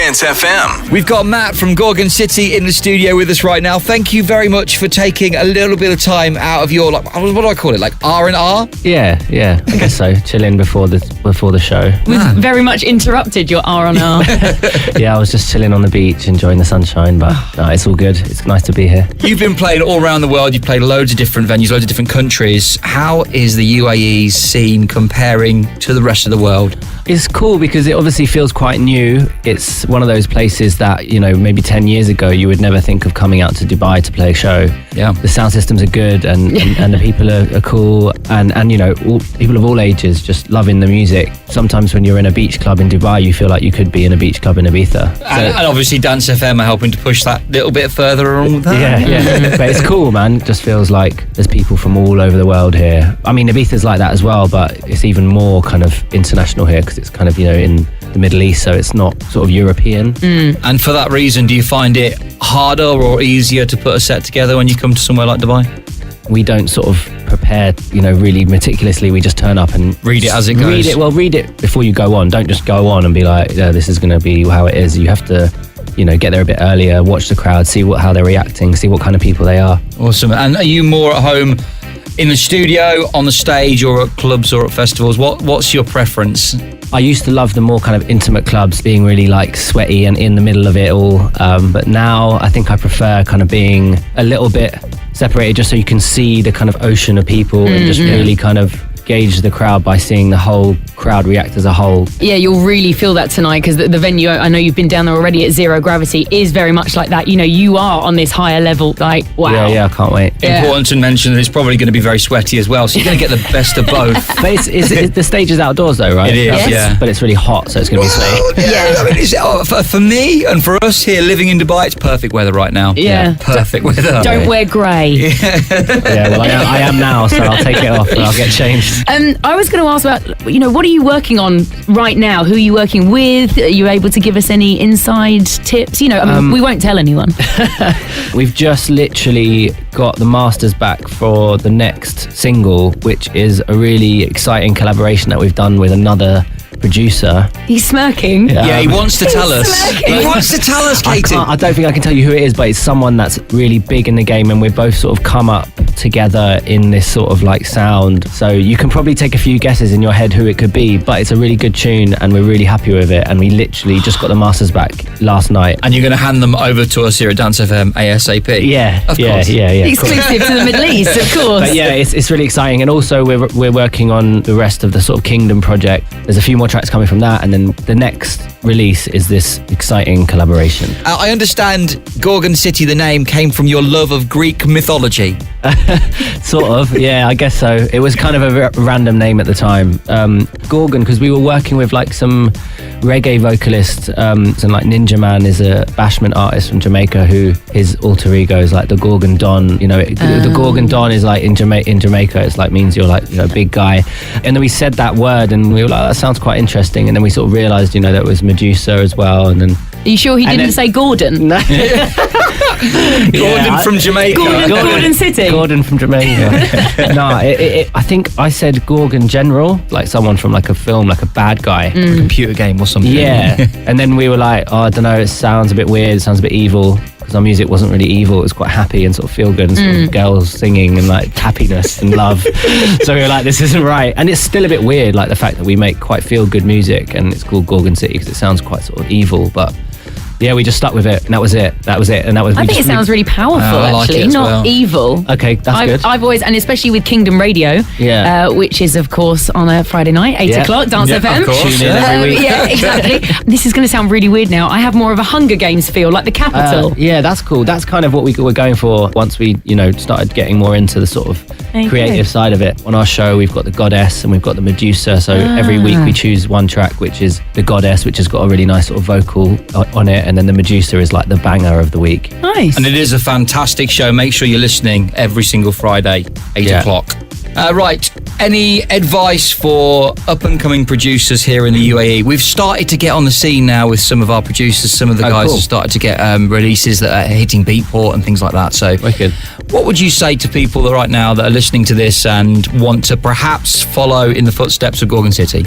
Dance FM. We've got Matt from Gorgon City in the studio with us right now. Thank you very much for taking a little bit of time out of your, what do I call it, like R&R? Yeah, I guess so. Chilling before the show. We've very much interrupted your R&R. Yeah, I was just chilling on the beach, enjoying the sunshine, but no, it's all good. It's nice to be here. You've been playing all around the world. You've played loads of different venues, loads of different countries. How is the UAE scene comparing to the rest of the world? It's cool because it obviously feels quite new. It's one of those places that, maybe 10 years ago you would never think of coming out to Dubai to play a show. Yeah. The sound systems are good and the people are cool and people of all ages just loving the music. Sometimes when you're in a beach club in Dubai, you feel like you could be in a beach club in Ibiza. And obviously Dance FM are helping to push that little bit further along with that. Yeah. But it's cool, man. It just feels like there's people from all over the world here. I mean, Ibiza's like that as well, but it's even more kind of international here because it's kind of, in the Middle East, so it's not sort of European. And for that reason, do you find it harder or easier to put a set together when you come to somewhere like Dubai? We don't sort of prepare, really meticulously. We just turn up and read it as it goes. Read it before you go on. Don't just go on and be like, yeah, this is going to be how it is. You have to, get there a bit earlier, watch the crowd, see how they're reacting, see what kind of people they are. Awesome. And are you more at home in the studio, on the stage, or at clubs or at festivals? What's your preference? I used to love the more kind of intimate clubs, being really like sweaty and in the middle of it all. But now I think I prefer kind of being a little bit separated just so you can see the kind of ocean of people and just really kind of gauge the crowd by seeing the whole crowd react as a whole. Yeah, you'll really feel that tonight because the venue, I know you've been down there already at Zero Gravity, is very much like that. You are on this higher level, like, wow. Yeah, I can't wait. Yeah. Important to mention that it's probably going to be very sweaty as well, so you're going to get the best of both. But the stage is outdoors though, right? It is, yes. yeah. But it's really hot, so it's going to be sweaty. Yeah. I mean, for me and for us here living in Dubai, it's perfect weather right now. Yeah. Perfect weather. Don't wear grey. Yeah, well, I am now, so I'll take it off and I'll get changed. I was going to ask about, what are you working on right now? Who are you working with? Are you able to give us any inside tips? We won't tell anyone. We've just literally got the masters back for the next single, which is a really exciting collaboration that we've done with another producer. He's smirking. Yeah, he wants to tell us. He wants to tell us, Katie. I don't think I can tell you who it is, but it's someone that's really big in the game, and we've both sort of come up together in this sort of like sound. So you can probably take a few guesses in your head who it could be, but it's a really good tune and we're really happy with it. And we literally just got the masters back last night. And you're going to hand them over to us here at Dance FM ASAP. Yeah, of course. Yeah. Exclusive to the Middle East, of course. But yeah, it's really exciting. And also we're working on the rest of the sort of Kingdom project. There's a few more tracks coming from that, and then the next release is this exciting collaboration. I understand Gorgon City, the name, came from your love of Greek mythology. Sort of, yeah, I guess so. It was kind of a random name at the time. Gorgon, because we were working with like some reggae vocalists, and like Ninja Man is a bashment artist from Jamaica who his alter ego is like the Gorgon Don. The Gorgon Don is like in Jamaica, it's like means you're like big guy. And then we said that word and we were like, that sounds quite interesting. And then we sort of realised that it was Medusa as well. And then are you sure he didn't say Gordon? No. Gordon from Jamaica. Gordon City. Gordon from Jamaica. No, I think I said Gorgon General, like someone from like a film, like a bad guy. A computer game or something. Yeah. And then we were like, I don't know, it sounds a bit weird, it sounds a bit evil. Because our music wasn't really evil, it was quite happy and sort of feel good and sort of girls singing and like happiness and love. So we were like, this isn't right. And it's still a bit weird, like the fact that we make quite feel good music and it's called Gorgon City because it sounds quite sort of evil, but yeah, we just stuck with it and that was it. And I think it sounds really powerful, actually, not evil. Okay, that's good. I've always, and especially with Kingdom Radio, which is of course on a Friday night, 8 o'clock, Dance FM. Of course. Tune in every week. Yeah, exactly. This is going to sound really weird now. I have more of a Hunger Games feel, like the capital. Yeah, that's cool. That's kind of what we were going for once we, started getting more into the sort of creative side of it. On our show, we've got the Goddess and we've got the Medusa. So every week we choose one track, which is the Goddess, which has got a really nice sort of vocal on it. And then the Medusa is like the banger of the week. Nice. And it is a fantastic show. Make sure you're listening every single Friday, 8 o'clock. Right. Any advice for up-and-coming producers here in the UAE? We've started to get on the scene now with some of our producers. Some of the guys have started to get releases that are hitting Beatport and things like that. So wicked. What would you say to people that right now that are listening to this and want to perhaps follow in the footsteps of Gorgon City?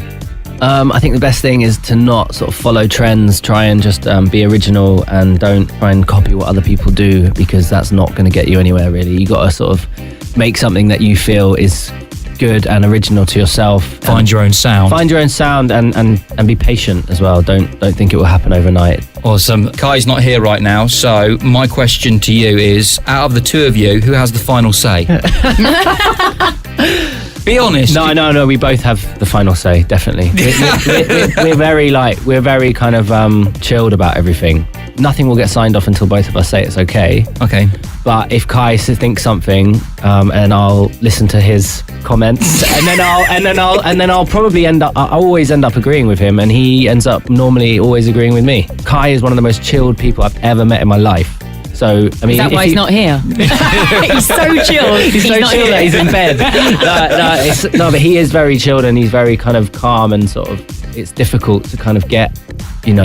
I think the best thing is to not sort of follow trends. Try and just be original and don't try and copy what other people do, because that's not going to get you anywhere really. You got to sort of make something that you feel is good and original to yourself. Find your own sound. Find your own sound and be patient as well. Don't think it will happen overnight. Awesome. Kai's not here right now, so my question to you is, out of the two of you, who has the final say? Be honest. No. We both have the final say. Definitely. We're very kind of chilled about everything. Nothing will get signed off until both of us say it's okay. Okay. But if Kai thinks something, and I'll listen to his comments, and then I'll probably I'll always end up agreeing with him, and he ends up normally always agreeing with me. Kai is one of the most chilled people I've ever met in my life. So, I mean, is that why he's not here? He's so chilled. He's so chilled that he's in bed. But he is very chilled, and he's very kind of calm, and sort of, it's difficult to kind of get,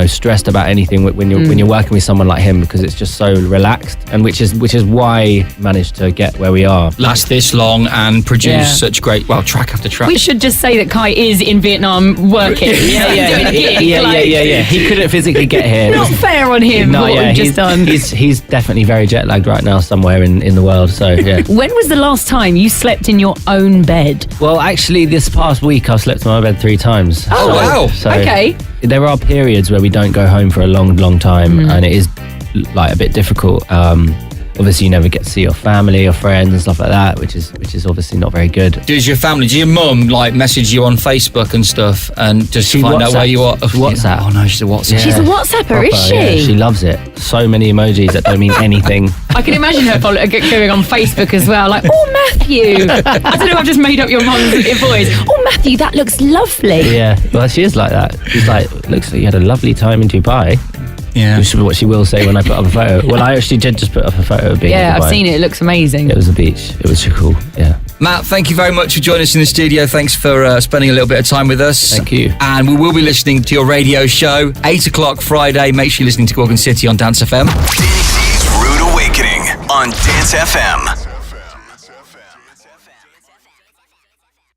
stressed about anything when you're working with someone like him, because it's just so relaxed, and which is why I managed to get where we are. Last this long and produce such great, track after track. We should just say that Kai is in Vietnam working. Yeah. He couldn't physically get here. Not fair on him. No, what we've just done. He's definitely very jet lagged right now somewhere in the world. So yeah. When was the last time you slept in your own bed? Well, actually, this past week I've slept in my bed 3 times. Oh, wow. So okay. There are periods where we don't go home for a long time, and it is like a bit difficult. Obviously, you never get to see your family or friends and stuff like that, which is obviously not very good. Does your mum message you on Facebook and stuff, and just to find out where you are? WhatsApp. Oh no, she's a WhatsApp. Yeah. She's a WhatsApper, is she? Yeah, she loves it. So many emojis that don't mean anything. I can imagine her going on Facebook as well, like, oh, Matthew. I don't know, I've just made up your mum's voice. Oh, Matthew, that looks lovely. Yeah, well, she is like that. She's like, looks like you had a lovely time in Dubai. Yeah. Which is what she will say when I put up a photo. Well, I actually did just put up a photo of being in Dubai. I've seen it. It looks amazing. It was a beach. It was cool. Yeah. Matt, thank you very much for joining us in the studio. Thanks for spending a little bit of time with us. Thank you. And we will be listening to your radio show, 8 o'clock Friday. Make sure you're listening to Gorgon City on Dance FM. Rude Awakening on Dance FM.